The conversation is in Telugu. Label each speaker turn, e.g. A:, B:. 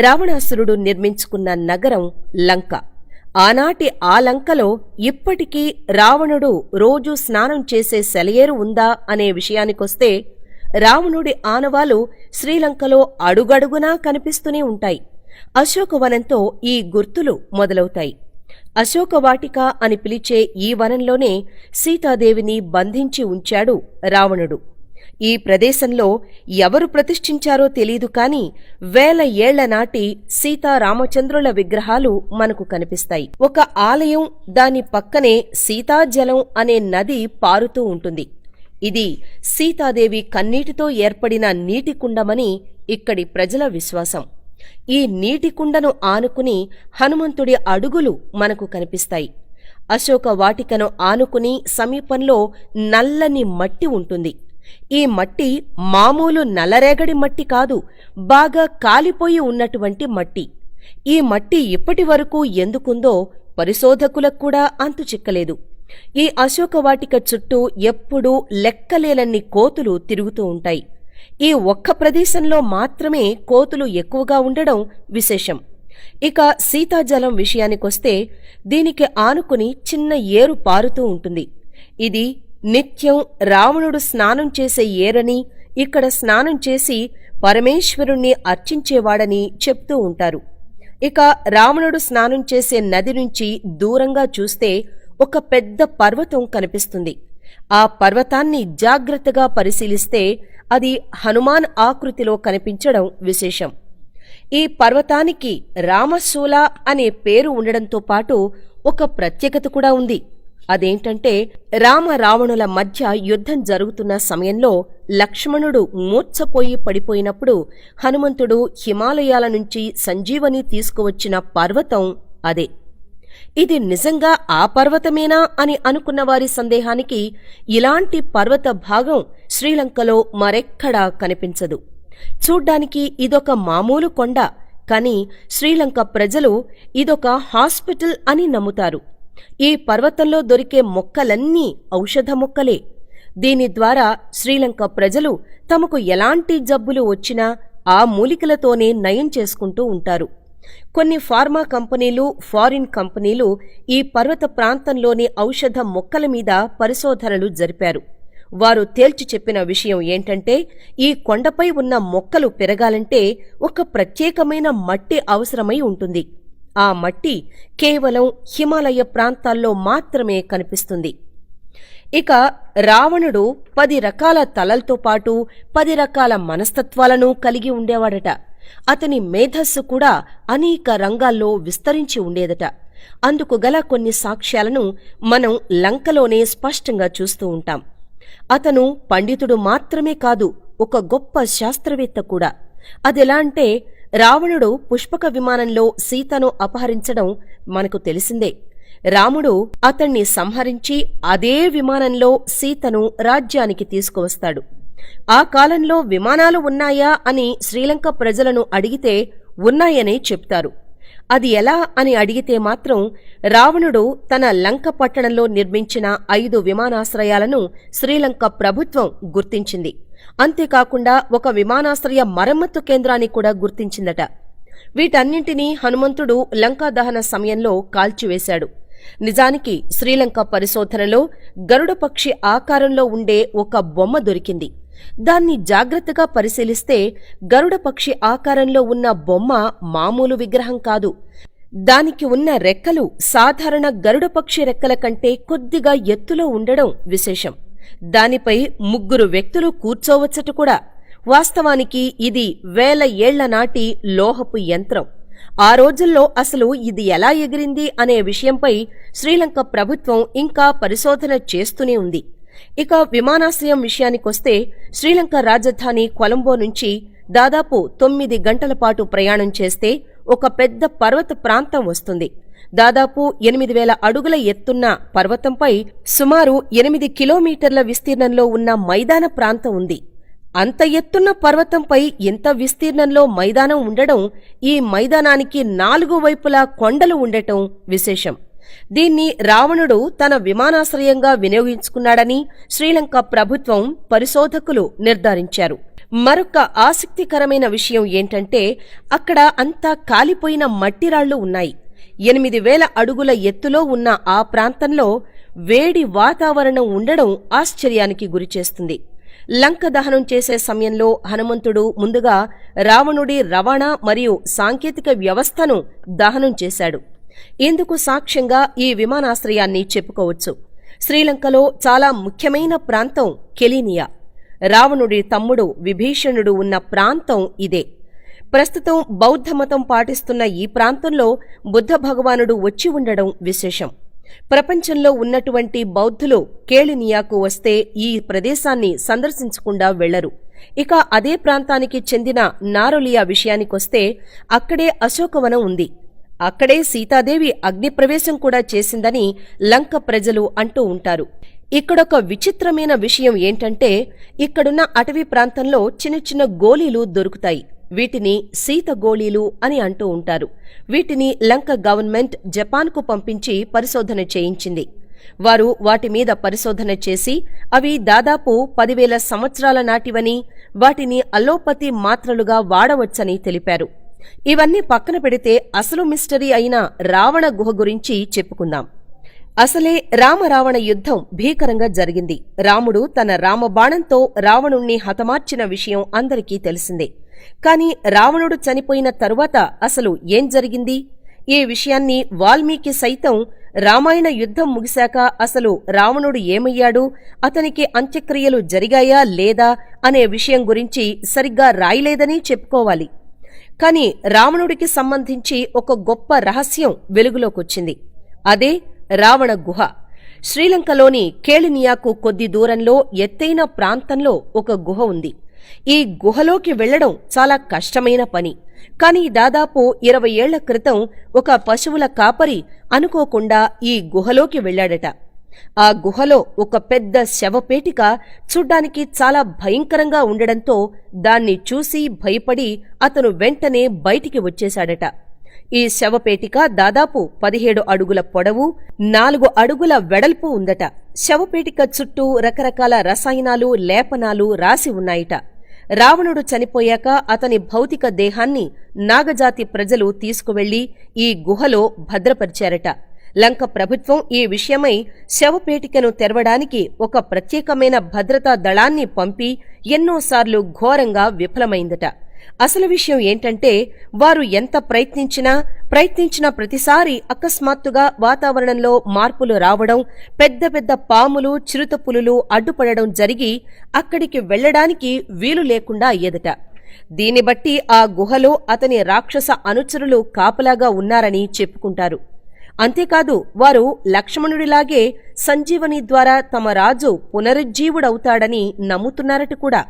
A: రావణాసురుడు నిర్మించుకున్న నగరం లంక. ఆనాటి ఆ లంకలో ఇప్పటికీ రావణుడు రోజూ స్నానం చేసే సెలయేరు ఉందా అనే విషయానికొస్తే రావణుడి ఆనవాలు శ్రీలంకలో అడుగడుగునా కనిపిస్తూనే ఉంటాయి. అశోకవనంతో ఈ గుర్తులు మొదలవుతాయి. అశోకవాటిక అని పిలిచే ఈ వనంలోనే సీతాదేవిని బంధించి ఉంచాడు రావణుడు. ఈ ప్రదేశంలో ఎవరు ప్రతిష్ఠించారో తెలీదు కాని వేల ఏళ్ల నాటి సీతారామచంద్రుల విగ్రహాలు మనకు కనిపిస్తాయి. ఒక ఆలయం, దాని పక్కనే సీతాజలం అనే నది పారుతూ ఉంటుంది. ఇది సీతాదేవి కన్నీటితో ఏర్పడిన నీటికుండమని ఇక్కడి ప్రజల విశ్వాసం. ఈ నీటికుండను ఆనుకుని హనుమంతుడి అడుగులు మనకు కనిపిస్తాయి. అశోక వాటికను ఆనుకుని సమీపంలో నల్లని మట్టి ఉంటుంది. ఈ మట్టి మామూలు నల్లరేగడి మట్టి కాదు, బాగా కాలిపోయి ఉన్నటువంటి మట్టి. ఈ మట్టి ఇప్పటి వరకు ఎందుకుందో పరిశోధకులకు కూడా అంతు చిక్కలేదు. ఈ అశోకవాటిక చుట్టూ ఎప్పుడూ లెక్కలేనన్ని కోతులు తిరుగుతూ ఉంటాయి. ఈ ఒక్క ప్రదేశంలో మాత్రమే కోతులు ఎక్కువగా ఉండడం విశేషం. ఇక సీతాజలం విషయానికొస్తే దీనికి ఆనుకుని చిన్న ఏరు పారుతూ ఉంటుంది. ఇది నిత్యం రావణుడు స్నానం చేసే ఏరని, ఇక్కడ స్నానం చేసి పరమేశ్వరుణ్ణి అర్చించేవాడని చెప్తూ ఉంటారు. ఇక రావణుడు స్నానం చేసే నది నుంచి దూరంగా చూస్తే ఒక పెద్ద పర్వతం కనిపిస్తుంది. ఆ పర్వతాన్ని జాగ్రత్తగా పరిశీలిస్తే అది హనుమాన్ ఆకృతిలో కనిపించడం విశేషం. ఈ పర్వతానికి రామశూల అనే పేరు ఉండడంతో పాటు ఒక ప్రత్యేకత కూడా ఉంది. అదేంటంటే రామ రావణుల మధ్య యుద్ధం జరుగుతున్న సమయంలో లక్ష్మణుడు మూర్ఛపోయి పడిపోయినప్పుడు హనుమంతుడు హిమాలయాల నుంచి సంజీవని తీసుకువచ్చిన పర్వతం అదే. ఇది నిజంగా ఆ పర్వతమేనా అని అనుకున్న వారి సందేహానికి ఇలాంటి పర్వత భాగం శ్రీలంకలో మరెక్కడా కనిపించదు. చూడ్డానికి ఇదొక మామూలు కొండ, కాని శ్రీలంక ప్రజలు ఇదొక హాస్పిటల్ అని నమ్ముతారు. ఈ పర్వతంలో దొరికే మొక్కలన్నీ ఔషధ మొక్కలే. దీని ద్వారా శ్రీలంక ప్రజలు తమకు ఎలాంటి జబ్బులు వచ్చినా ఆ మూలికలతోనే నయం చేసుకుంటూ ఉంటారు. కొన్ని ఫార్మా కంపెనీలు, ఫారిన్ కంపెనీలు ఈ పర్వత ప్రాంతంలోని ఔషధ మొక్కల మీద పరిశోధనలు జరిపారు. వారు తేల్చి చెప్పిన విషయం ఏంటంటే ఈ కొండపై ఉన్న మొక్కలు పెరగాలంటే ఒక ప్రత్యేకమైన మట్టి అవసరమై ఉంటుంది. ఆ మట్టి కేవలం హిమాలయ ప్రాంతాల్లో మాత్రమే కనిపిస్తుంది. ఇక రావణుడు 10 రకాల తలలతో పాటు 10 రకాల మనస్తత్వాలను కలిగి ఉండేవాడట. అతని మేధస్సు కూడా అనేక రంగాల్లో విస్తరించి ఉండేదట. అందుకు గల కొన్ని సాక్ష్యాలను మనం లంకలోనే స్పష్టంగా చూస్తూ ఉంటాం. అతను పండితుడు మాత్రమే కాదు, ఒక గొప్ప శాస్త్రవేత్త కూడా. అదెలా అంటే రావణుడు పుష్పక విమానంలో సీతను అపహరించడం మనకు తెలిసిందే. రాముడు అతణ్ణి సంహరించి అదే విమానంలో సీతను రాజ్యానికి తీసుకువస్తాడు. ఆ కాలంలో విమానాలు ఉన్నాయా అని శ్రీలంక ప్రజలను అడిగితే ఉన్నాయనే చెప్తారు. అది ఎలా అని అడిగితే మాత్రం రావణుడు తన లంక పట్టణంలో నిర్మించిన 5 విమానాశ్రయాలను శ్రీలంక ప్రభుత్వం గుర్తించింది. అంతేకాకుండా ఒక విమానాశ్రయ మరమ్మత్తు కేంద్రాన్ని కూడా గుర్తించిందట. వీటన్నింటినీ హనుమంతుడు లంకా దహన సమయంలో కాల్చివేశాడు. నిజానికి శ్రీలంక పరిశోధనలో గరుడపక్షి ఆకారంలో ఉండే ఒక బొమ్మ దొరికింది. దాన్ని జాగ్రత్తగా పరిశీలిస్తే గరుడపక్షి ఆకారంలో ఉన్న బొమ్మ మామూలు విగ్రహం కాదు. దానికి ఉన్న రెక్కలు సాధారణ గరుడపక్షి రెక్కల కంటే కొద్దిగా ఎత్తులో ఉండడం విశేషం. దానిపై 3 వ్యక్తులు కూర్చోవచ్చట కూడా. వాస్తవానికి ఇది వేల ఏళ్ల నాటి లోహపు యంత్రం. ఆ రోజుల్లో అసలు ఇది ఎలా ఎగిరింది అనే విషయంపై శ్రీలంక ప్రభుత్వం ఇంకా పరిశోధన చేస్తూనే ఉంది. ఇక విమానాశ్రయం విషయానికొస్తే శ్రీలంక రాజధాని కొలంబో నుంచి దాదాపు 9 గంటల పాటు ప్రయాణం చేస్తే ఒక పెద్ద పర్వత ప్రాంతం వస్తుంది. దాదాపు 8000 అడుగుల ఎత్తున్న పర్వతంపై సుమారు 8 కిలోమీటర్ల విస్తీర్ణంలో ఉన్న మైదాన ప్రాంతం ఉంది. అంత ఎత్తున్న పర్వతంపై ఇంత విస్తీర్ణంలో మైదానం ఉండడం, ఈ మైదానానికి 4 వైపులా కొండలు ఉండటం విశేషం. దీన్ని రావణుడు తన విమానాశ్రయంగా వినియోగించుకున్నాడని శ్రీలంక ప్రభుత్వం పరిశోధకులు నిర్ధారించారు. మరొక ఆసక్తికరమైన విషయం ఏంటంటే అక్కడ అంతా కాలిపోయిన మట్టిరాళ్లు ఉన్నాయి. 8000 అడుగుల ఎత్తులో ఉన్న ఆ ప్రాంతంలో వేడి వాతావరణం ఉండడం ఆశ్చర్యానికి గురిచేస్తుంది. లంక దహనం చేసే సమయంలో హనుమంతుడు ముందుగా రావణుడి రవాణా మరియు సాంకేతిక వ్యవస్థను దహనం చేశాడు. ఇందుకు సాక్ష్యంగా ఈ విమానాశ్రయాన్ని చెప్పుకోవచ్చు. శ్రీలంకలో చాలా ముఖ్యమైన ప్రాంతం కెలినియా. రావణుడి తమ్ముడు విభీషణుడు ఉన్న ప్రాంతం ఇదే. ప్రస్తుతం బౌద్ధమతం పాటిస్తున్న ఈ ప్రాంతంలో బుద్ధ భగవానుడు వచ్చి ఉండడం విశేషం. ప్రపంచంలో ఉన్నటువంటి బౌద్ధులు కేళినియాకు వస్తే ఈ ప్రదేశాన్ని సందర్శించకుండా వెళ్లరు. ఇక అదే ప్రాంతానికి చెందిన నారొలియా విషయానికొస్తే అక్కడే అశోకవనం ఉంది. అక్కడే సీతాదేవి అగ్నిప్రవేశం కూడా చేసిందని లంక ప్రజలు అంటూ ఉంటారు. ఇక్కడొక విచిత్రమైన విషయం ఏంటంటే ఇక్కడున్న అటవీ ప్రాంతంలో చిన్న చిన్న గోళీలు దొరుకుతాయి. వీటిని సీత గోళీలు అని అంటూ ఉంటారు. వీటిని లంక గవర్నమెంట్ జపాన్కు పంపించి పరిశోధన చేయించింది. వారు వాటి మీద పరిశోధన చేసి అవి దాదాపు 10,000 సంవత్సరాల నాటివని, వాటిని అలోపతి మాత్రలుగా వాడవచ్చని తెలిపారు. ఇవన్నీ పక్కన పెడితే అసలు మిస్టరీ అయిన రావణ గుహ గురించి చెప్పుకుందాం. అసలే రామరావణ యుద్ధం భీకరంగా జరిగింది. రాముడు తన రామబాణంతో రావణుణ్ణి హతమార్చిన విషయం అందరికీ తెలిసిందే. కాని రావణుడు చనిపోయిన తరువాత అసలు ఏం జరిగింది? ఈ విషయాన్ని వాల్మీకి సైతం రామాయణ యుద్ధం ముగిశాక అసలు రావణుడు ఏమయ్యాడు, అతనికి అంత్యక్రియలు జరిగాయా లేదా అనే విషయం గురించి సరిగ్గా రాయలేదని చెప్పుకోవాలి. కాని రావణుడికి సంబంధించి ఒక గొప్ప రహస్యం వెలుగులోకొచ్చింది. అదే రావణ గుహ. శ్రీలంకలోని కేళినియాకు కొద్ది దూరంలో ఎత్తైన ప్రాంతంలో ఒక గుహ ఉంది. ఈ గుహలోకి వెళ్లడం చాలా కష్టమైన పని. కాని దాదాపు 20 ఏళ్ల క్రితం ఒక పశువుల కాపరి అనుకోకుండా ఈ గుహలోకి వెళ్లాడట. ఆ గుహలో ఒక పెద్ద శవపేటిక చూడ్డానికి చాలా భయంకరంగా ఉండడంతో దాన్ని చూసి భయపడి అతను వెంటనే బయటికి వచ్చేశాడట. ఈ శవపేటిక దాదాపు 17 అడుగుల పొడవు, 4 అడుగుల వెడల్పు ఉందట. శవపేటిక చుట్టూ రకరకాల రసాయనాలు, లేపనాలు రాసి ఉన్నాయిట. రావణుడు చనిపోయాక అతని భౌతిక దేహాన్ని నాగజాతి ప్రజలు తీసుకువెళ్లి ఈ గుహలో భద్రపరిచారట. లంక ప్రభుత్వం ఈ విషయమై శవపేటికను తెరవడానికి ఒక ప్రత్యేకమైన భద్రతా దళాన్ని పంపి ఎన్నోసార్లు ఘోరంగా విఫలమైందట. అసలు విషయం ఏంటంటే వారు ఎంత ప్రయత్నించినా ప్రతిసారి అకస్మాత్తుగా వాతావరణంలో మార్పులు రావడం, పెద్ద పెద్ద పాములు, చిరుతపులులు అడ్డుపడడం జరిగి అక్కడికి వెళ్లడానికి వీలు లేకుండా అయ్యేదట. దీన్ని బట్టి ఆ గుహలో అతని రాక్షస అనుచరులు కాపలాగా ఉన్నారని చెప్పుకుంటారు. అంతేకాదు వారు లక్ష్మణుడిలాగే సంజీవని ద్వారా తమ రాజు పునరుజ్జీవుడవుతాడని నమ్ముతున్నారట కూడా.